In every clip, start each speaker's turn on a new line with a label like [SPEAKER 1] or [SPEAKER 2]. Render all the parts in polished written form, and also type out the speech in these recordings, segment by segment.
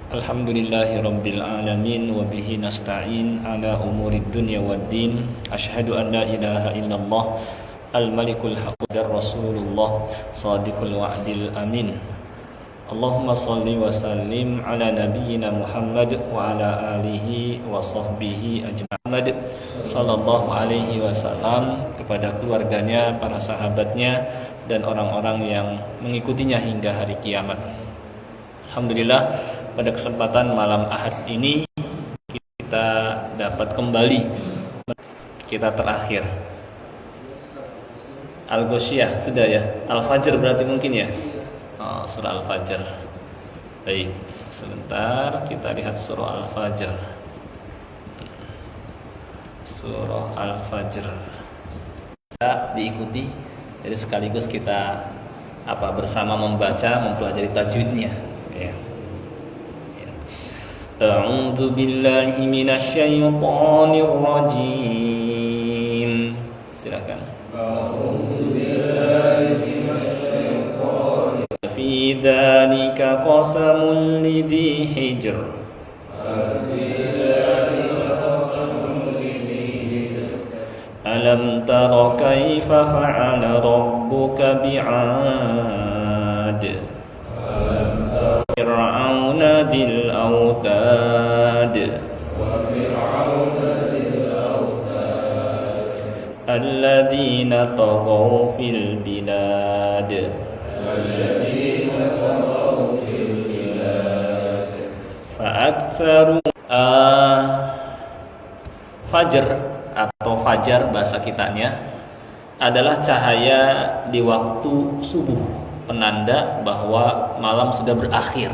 [SPEAKER 1] Alhamdulillahi Rabbil Alamin wa bihi nasta'in ala umurid dunya waddin. Ashhadu an la ilaha illallah al-malikul haqqudar rasulullah sadiqul wa'dil amin. Allahumma salli wa sallim ala nabiyyina Muhammad wa ala alihi wa sahbihi ajma'in. Sallallahu alaihi wasallam, kepada keluarganya, para sahabatnya, dan orang-orang yang mengikutinya hingga hari kiamat. Alhamdulillah, pada kesempatan malam Ahad ini kita dapat kembali kita terakhir Al-Ghasyiyah sudah ya. Al-Fajr berarti mungkin ya. Surah Al-Fajr. Baik, sebentar kita lihat surah Al-Fajr. Surah Al-Fajr. Kita diikuti, jadi sekaligus kita bersama membaca, mempelajari tajwidnya. Ya. A'udzu billahi minasyaitonir rajim. Silakan. A'udzu billahi minasyaitonir rajim. Fi dzalika qasamun lidzi hijr. Alam tara kaifa fa'ala rabbuka bi'ad. فرعون ذي الأوتاد الذين طغوا في البلاد فأكثروا Fajr atau fajar bahasa kitanya adalah cahaya di waktu subuh, penanda bahwa malam sudah berakhir.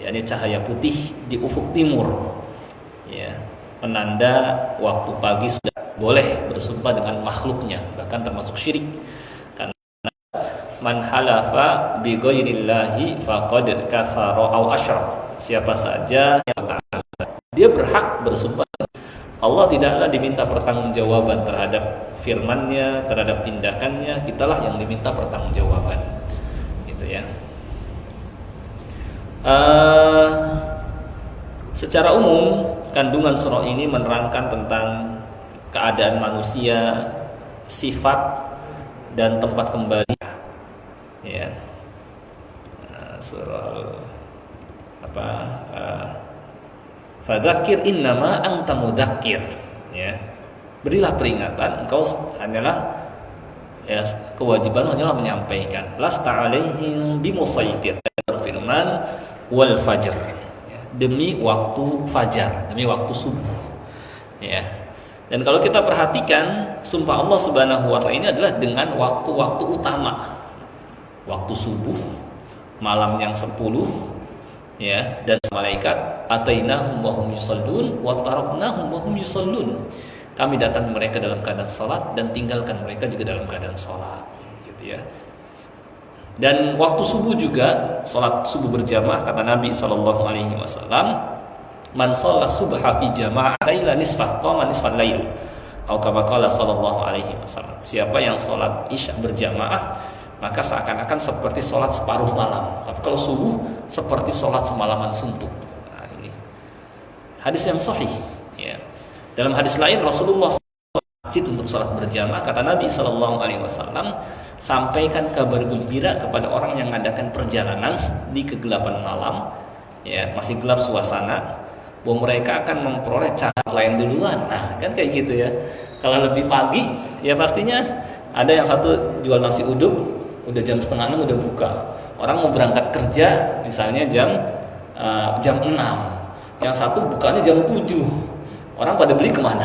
[SPEAKER 1] Yakni cahaya putih di ufuk timur. Ya, penanda waktu pagi sudah boleh bersumpah dengan makhluknya, bahkan termasuk syirik. Karena man halafa bi ghairillahi faqad kafara aw asyrak. Siapa saja yang dia berhak bersumpah, Allah tidaklah diminta pertanggungjawaban terhadap firman-Nya, terhadap tindakannya, kitalah yang diminta pertanggungjawaban. Gitu ya. Secara umum, kandungan surah ini menerangkan tentang keadaan manusia, sifat dan tempat kembali. Ya. Surah Fadzakir innama anta mudzakir, ya. Berilah peringatan, engkau hanyalah kewajiban hanyalah menyampaikan. Lasta alaihim bimusaitir. Firman wal fajr, ya. Demi waktu fajar, demi waktu subuh, ya. Dan kalau kita perhatikan, sumpah Allah Subhanahu wa taala ini adalah dengan waktu-waktu utama. Waktu subuh, malam yang 10, ya, dan malaikat atainahum wa hum yusallun wa taraknahum wa hum yusallun. Kami datang mereka dalam keadaan salat dan tinggalkan mereka juga dalam keadaan salat, gitu ya. Dan waktu subuh juga salat subuh berjamaah, kata Nabi sallallahu alaihi wasallam, man shalla subha fi jamaah laila nisfah qama nisfal lail. Atau kama qala sallallahu alaihi wasallam, siapa yang salat Isya berjamaah maka seakan-akan seperti sholat separuh malam. Tapi kalau subuh seperti sholat semalaman suntuk. Nah, ini hadis yang sahih. Ya. Dalam hadis lain Rasulullah masjid untuk sholat berjamaah, kata Nabi Sallallahu Alaihi Wasallam, sampaikan kabar gembira kepada orang yang mengadakan perjalanan di kegelapan malam, ya, masih gelap suasana, bahwa mereka akan memperoleh cahaya lain duluan. Nah, kan kayak gitu ya. Kalau lebih pagi, ya pastinya ada yang satu jual nasi uduk, udah jam 5:30 udah buka. Orang mau berangkat kerja misalnya jam 6. Yang satu bukanya jam 7. Orang pada beli kemana?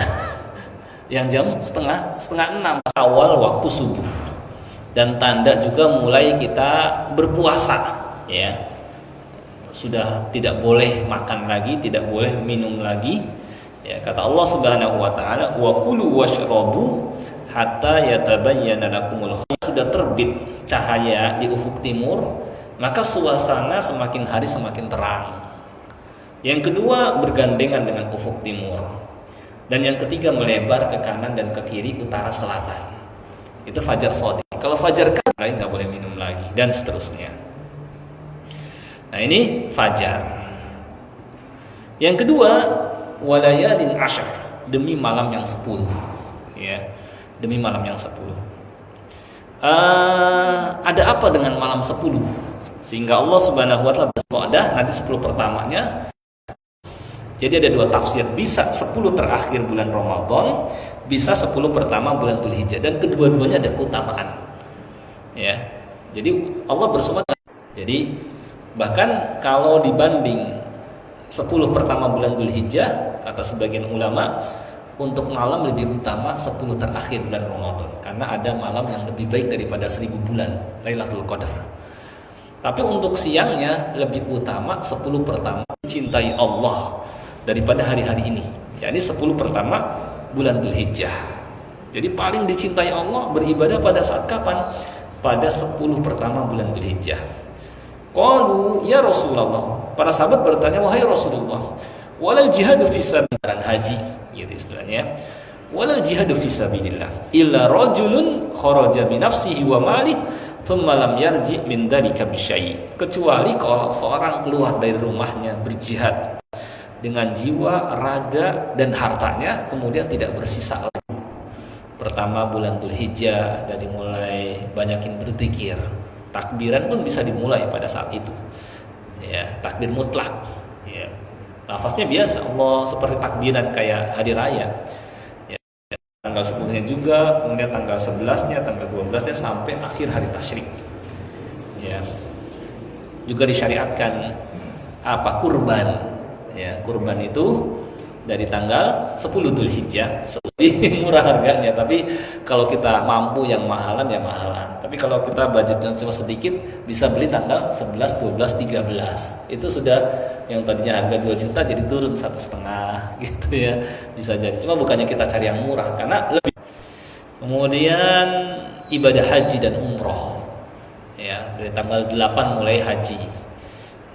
[SPEAKER 1] Yang jam setengah 6 awal waktu subuh. Dan tanda juga mulai kita berpuasa, ya. Sudah tidak boleh makan lagi, tidak boleh minum lagi. Ya, kata Allah Subhanahu wa taala, "Wa kulu washrabu hatta yatabayyana lakumul khayt." Sudah terbit cahaya di ufuk timur, maka suasana semakin hari semakin terang. Yang kedua, bergandengan dengan ufuk timur. Dan yang ketiga, melebar ke kanan dan ke kiri, utara selatan. Itu fajar shadiq. Kalau fajar kadhib nggak boleh minum lagi, dan seterusnya. Nah, ini fajar. Yang kedua, walayalin ashar, demi malam yang 10. Ya, demi malam yang 10. Ada apa dengan malam 10? Sehingga Allah Subhanahu wa taala berqadah nanti 10 pertamanya. Jadi ada 2 tafsir, bisa 10 terakhir bulan Ramadan, bisa 10 pertama bulan Dzulhijjah, dan kedua-duanya ada keutamaan. Ya. Jadi Allah bersumpah. Jadi bahkan kalau dibanding 10 pertama bulan Dzulhijjah, kata sebagian ulama, untuk malam lebih utama 10 terakhir bulan Ramadan, karena ada malam yang lebih baik daripada 1000 bulan, Lailatul Qadar. Tapi untuk siangnya lebih utama 10 pertama dicintai Allah daripada hari-hari ini. yakni 10 pertama bulan Dzulhijjah. Jadi paling dicintai Allah beribadah pada saat kapan? Pada 10 pertama bulan Dzulhijjah. Qalu ya Rasulullah. Para sahabat bertanya, wahai Rasulullah, walal jihadu fisabilillah, haji gitu istilahnya. Walal jihadu fisabilillah illa rajulun kharaja bi nafsihi wa malihi thumma lam yarji min dzalika bi syai'. Kecuali kalau seorang keluar dari rumahnya berjihad dengan jiwa, raga dan hartanya, kemudian tidak bersisa lagi. Pertama bulan Dzulhijjah, dari mulai banyakin berzikir, takbiran pun bisa dimulai pada saat itu. Ya, takbir mutlak. Ya. Lafaznya biasa, Allah seperti takbiran kayak hari raya. Ya. Tanggal 10-nya juga, kemudian tanggal 11-nya, tanggal 12-nya sampai akhir hari tasyrik. Ya. Juga disyariatkan apa? Kurban. Ya, kurban itu dari tanggal 10 Dzulhijjah, lebih murah harganya. Tapi kalau kita mampu yang mahalan ya mahalan. Tapi kalau kita budgetnya cuma sedikit, bisa beli tanggal 11, 12, 13. Itu sudah yang tadinya harga 2 juta jadi turun 1,5 gitu ya. Bisa jadi. Cuma bukannya kita cari yang murah, karena lebih. Kemudian ibadah haji dan umroh. Ya, dari tanggal 8 mulai haji.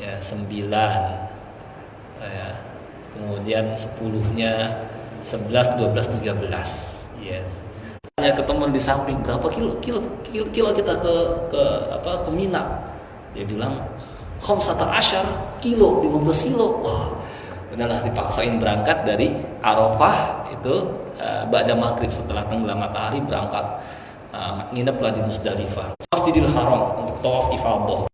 [SPEAKER 1] Ya, 9. Ya, kemudian 10-nya 11, 12, 13. Ya. Hanya ketemu di samping, berapa kilo kita ke Mina. Dia bilang 15 kilo, 15 kilo. Wah, udahlah dipaksain berangkat dari Arafah itu ba'da maghrib, setelah tenggelam matahari berangkat. Ngineplah di Musdalifah, Masjidil Haram untuk tawaf ifadah.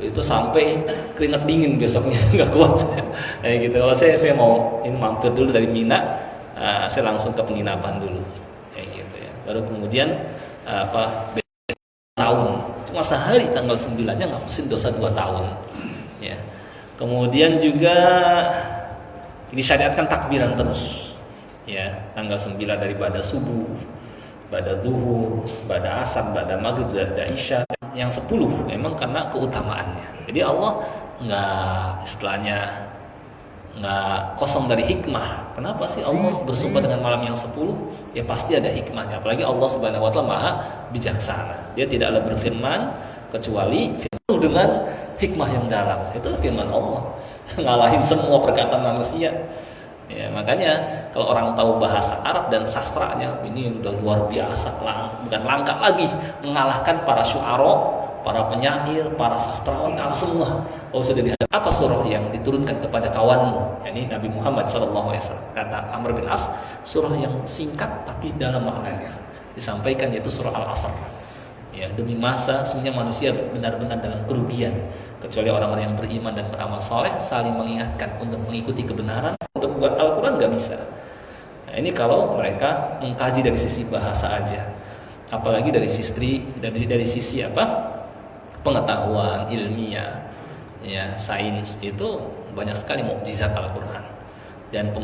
[SPEAKER 1] Itu sampai keringat dingin besoknya, nggak kuat saya. Gitu. Kalau saya mau ini mampir dulu dari Mina, saya langsung ke penginapan dulu, gitu ya. Baru kemudian tahun, cuma sehari tanggal 9-nya ngapusin dosa 2 tahun. Ya. Kemudian juga disyariatkan takbiran terus. Ya, tanggal 9 dari ba'da subuh, ba'da zuhur, ba'da asar, ba'da maghrib, ba'da isya. Yang 10 memang karena keutamaannya. Jadi Allah nggak kosong dari hikmah. Kenapa sih Allah bersumpah dengan malam yang 10? Ya pasti ada hikmahnya. Apalagi Allah Subhanahu wa taala Maha bijaksana. Dia tidaklah berfirman kecuali firman dengan hikmah yang dalam. Itu firman Allah. Ngalahin semua perkataan manusia. Ya, makanya kalau orang tahu bahasa Arab dan sastranya, ini udah luar biasa, bukan langka lagi, mengalahkan para syu'ara, para penyair, para sastrawan, kalah semua. Oh sudah dihadap. Apa surah yang diturunkan kepada kawanmu? Yani Nabi Muhammad SAW. Kata Amr bin As, surah yang singkat tapi dalam maknanya. Disampaikan yaitu surah Al-Asr. Ya, demi masa sebenarnya manusia benar-benar dalam kerugian, kecuali orang-orang yang beriman dan beramal soleh saling mengingatkan untuk mengikuti kebenaran. Untuk buat Al-Quran nggak bisa. Nah, ini kalau mereka mengkaji dari sisi bahasa aja, apalagi dari sisi apa? Pengetahuan ilmiah, ya sains, itu banyak sekali mukjizat Al-Quran. Dan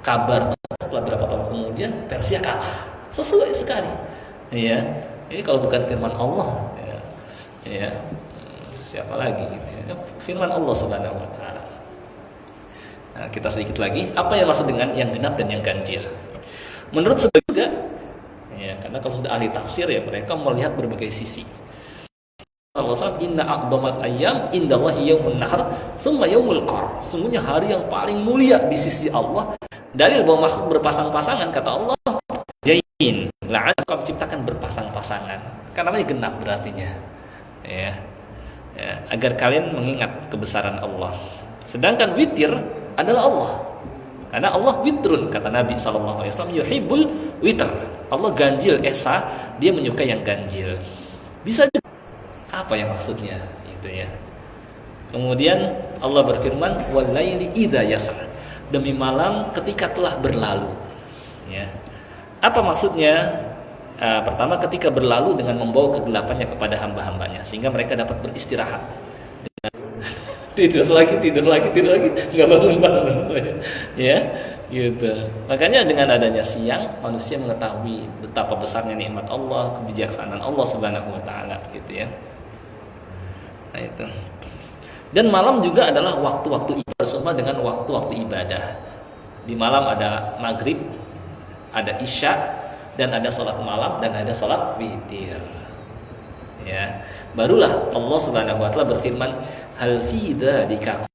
[SPEAKER 1] kabar setelah berapa tahun kemudian Persia kalah, sesuai sekali. Ya, ini kalau bukan firman Allah, ya siapa lagi? Gitu. Firman Allah Subhanahu Wa Taala. Nah, kita sedikit lagi, apa yang maksud dengan yang genap dan yang ganjil? Menurut sebagian juga, ya, karena kalau sudah ahli tafsir ya mereka melihat berbagai sisi. Allah SWT, inna aqdamal ayyam indallahi yaumun nahar summa yaumul qar. Sesungguhnya hari yang paling mulia di sisi Allah. Dalil bahwa makhluk berpasang-pasangan, kata Allah, jain, la'an kau ciptakan berpasang-pasangan. Karena namanya genap berartinya. Ya, agar kalian mengingat kebesaran Allah. Sedangkan witir adalah Allah. Karena Allah witrun, kata Nabi SAW, yuhibbul witr. Allah ganjil esa, dia menyukai yang ganjil. Bisa juga. Apa yang maksudnya? Itu ya. Kemudian Allah berfirman, walaili idza yasr. Demi malam ketika telah berlalu. Ya. Apa maksudnya? Pertama, ketika berlalu dengan membawa kegelapannya kepada hamba-hambanya, sehingga mereka dapat beristirahat. tidur lagi, nggak bangun, ya, gitu. Makanya dengan adanya siang, manusia mengetahui betapa besarnya nikmat Allah, kebijaksanaan Allah Subhanahu Wa Taala, gitu ya. Nah itu. Dan malam juga adalah waktu-waktu ibadah, bersama dengan waktu-waktu ibadah. Di malam ada maghrib, ada isya, dan ada sholat malam, dan ada sholat witir. Ya, barulah Allah Subhanahu Wa Taala berfirman, hal fi dzalika